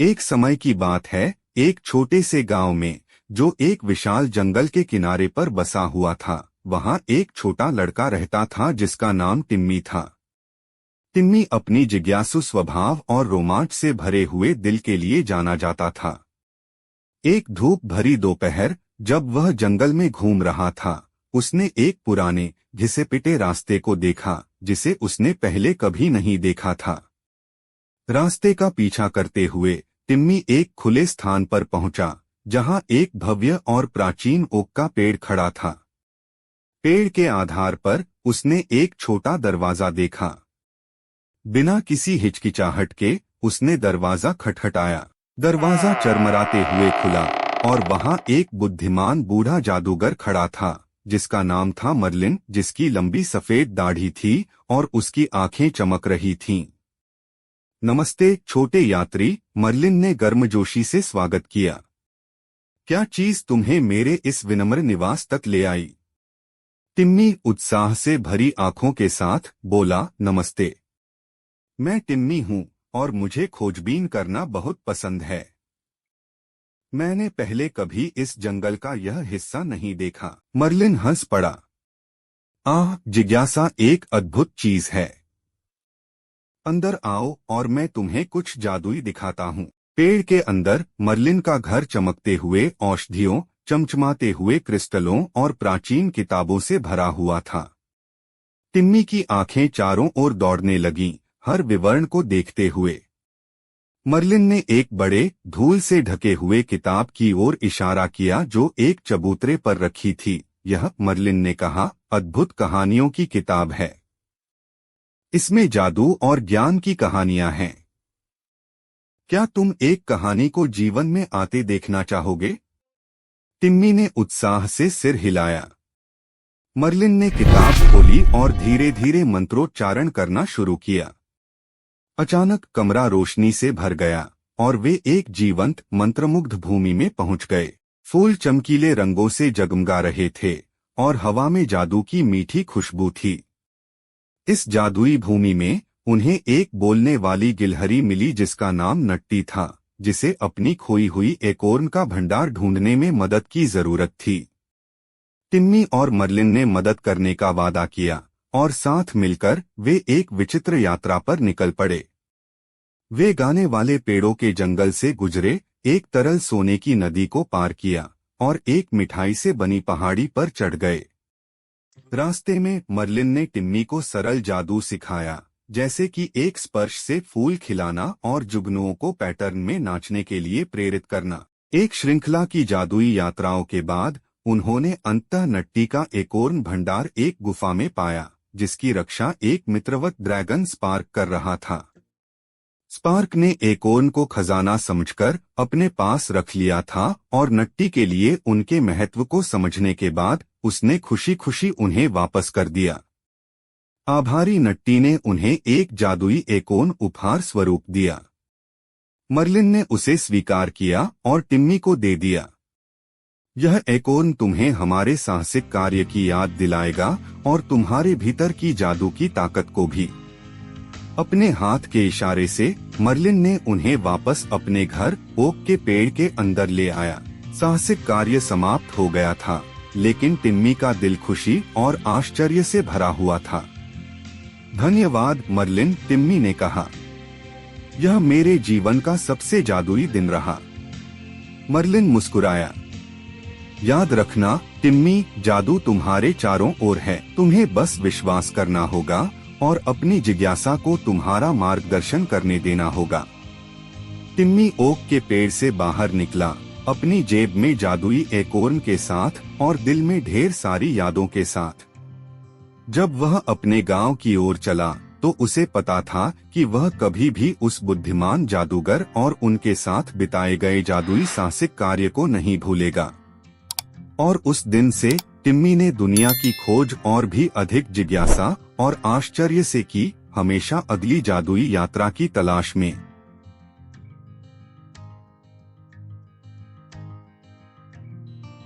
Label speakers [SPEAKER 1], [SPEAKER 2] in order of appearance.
[SPEAKER 1] एक समय की बात है, एक छोटे से गांव में, जो एक विशाल जंगल के किनारे पर बसा हुआ था, वहां एक छोटा लड़का रहता था जिसका नाम टिम्मी था। टिम्मी अपनी जिज्ञासु स्वभाव और रोमांच से भरे हुए दिल के लिए जाना जाता था। एक धूप भरी दोपहर, जब वह जंगल में घूम रहा था, उसने एक पुराने घिसे पिटे रास्ते को देखा जिसे उसने पहले कभी नहीं देखा था। रास्ते का पीछा करते हुए टिम्मी एक खुले स्थान पर पहुंचा, जहां एक भव्य और प्राचीन ओक का पेड़ खड़ा था। पेड़ के आधार पर उसने एक छोटा दरवाजा देखा। बिना किसी हिचकिचाहट के उसने दरवाजा खटखटाया। दरवाजा चरमराते हुए खुला और वहां एक बुद्धिमान बूढ़ा जादूगर खड़ा था, जिसका नाम था मर्लिन, जिसकी लंबी सफेद दाढ़ी थी और उसकी आंखें चमक रही थीं। नमस्ते छोटे यात्री, मर्लिन ने गर्मजोशी से स्वागत किया। क्या चीज तुम्हें मेरे इस विनम्र निवास तक ले आई? टिम्मी उत्साह से भरी आंखों के साथ बोला, नमस्ते। मैं टिम्मी हूँ और मुझे खोजबीन करना बहुत पसंद है। मैंने पहले कभी इस जंगल का यह हिस्सा नहीं देखा। मर्लिन हंस पड़ा। जिज्ञासा एक अद्भुत चीज है। अंदर आओ और मैं तुम्हें कुछ जादुई दिखाता हूँ। पेड़ के अंदर मर्लिन का घर चमकते हुए औषधियों, चमचमाते हुए क्रिस्टलों और प्राचीन किताबों से भरा हुआ था। टिम्मी की आंखें चारों ओर दौड़ने लगीं, हर विवरण को देखते हुए। मर्लिन ने एक बड़े, धूल से ढके हुए किताब की ओर इशारा किया जो एक चबूतरे पर रखी थी। यह, मर्लिन ने कहा, अद्भुत कहानियों की किताब है। इसमें जादू और ज्ञान की कहानियां हैं। क्या तुम एक कहानी को जीवन में आते देखना चाहोगे? टिम्मी ने उत्साह से सिर हिलाया। मर्लिन ने किताब खोली और धीरे धीरे मंत्रोच्चारण करना शुरू किया। अचानक कमरा रोशनी से भर गया और वे एक जीवंत, मंत्रमुग्ध भूमि में पहुंच गए। फूल चमकीले रंगों से जगमगा रहे थे और हवा में जादू की मीठी खुशबू थी। इस जादुई भूमि में उन्हें एक बोलने वाली गिलहरी मिली जिसका नाम नट्टी था, जिसे अपनी खोई हुई एकोर्न का भंडार ढूंढने में मदद की जरूरत थी। टिम्मी और मर्लिन ने मदद करने का वादा किया और साथ मिलकर वे एक विचित्र यात्रा पर निकल पड़े। वे गाने वाले पेड़ों के जंगल से गुजरे, एक तरल सोने की नदी को पार किया और एक मिठाई से बनी पहाड़ी पर चढ़ गए। रास्ते में मर्लिन ने टिम्मी को सरल जादू सिखाया, जैसे कि एक स्पर्श से फूल खिलाना और जुगनुओं को पैटर्न में नाचने के लिए प्रेरित करना। एक श्रृंखला की जादुई यात्राओं के बाद उन्होंने अंततः नट्टी का एकोर्न भंडार एक गुफा में पाया, जिसकी रक्षा एक मित्रवत ड्रैगन स्पार्क कर रहा था। स्पार्क ने एकोर्न को खजाना समझकर अपने पास रख लिया था और नट्टी के लिए उनके महत्व को समझने के बाद उसने खुशी खुशी उन्हें वापस कर दिया। आभारी नट्टी ने उन्हें एक जादुई एकोर्न उपहार स्वरूप दिया। मर्लिन ने उसे स्वीकार किया और टिम्मी को दे दिया। यह एकोर्न तुम्हें हमारे साहसिक कार्य की याद दिलाएगा और तुम्हारे भीतर की जादू की ताकत को भी। अपने हाथ के इशारे से मर्लिन ने उन्हें वापस अपने घर, ओक के पेड़ के अंदर ले आया। साहसिक कार्य समाप्त हो गया था, लेकिन टिम्मी का दिल खुशी और आश्चर्य से भरा हुआ था। धन्यवाद मर्लिन, टिम्मी ने कहा। यह मेरे जीवन का सबसे जादुई दिन रहा। मर्लिन मुस्कुराया। याद रखना टिम्मी, जादू तुम्हारे चारों ओर है। तुम्हें बस विश्वास करना होगा और अपनी जिज्ञासा को तुम्हारा मार्गदर्शन करने देना होगा। टिम्मी ओक के पेड़ से बाहर निकला, अपनी जेब में जादुई एकोर्न के साथ और दिल में ढेर सारी यादों के साथ। जब वह अपने गांव की ओर चला तो उसे पता था कि वह कभी भी उस बुद्धिमान जादूगर और उनके साथ बिताए गए जादुई साहसिक कार्य को नहीं भूलेगा। और उस दिन से टिम्मी ने दुनिया की खोज और भी अधिक जिज्ञासा और आश्चर्य से की, हमेशा अगली जादुई यात्रा की तलाश में।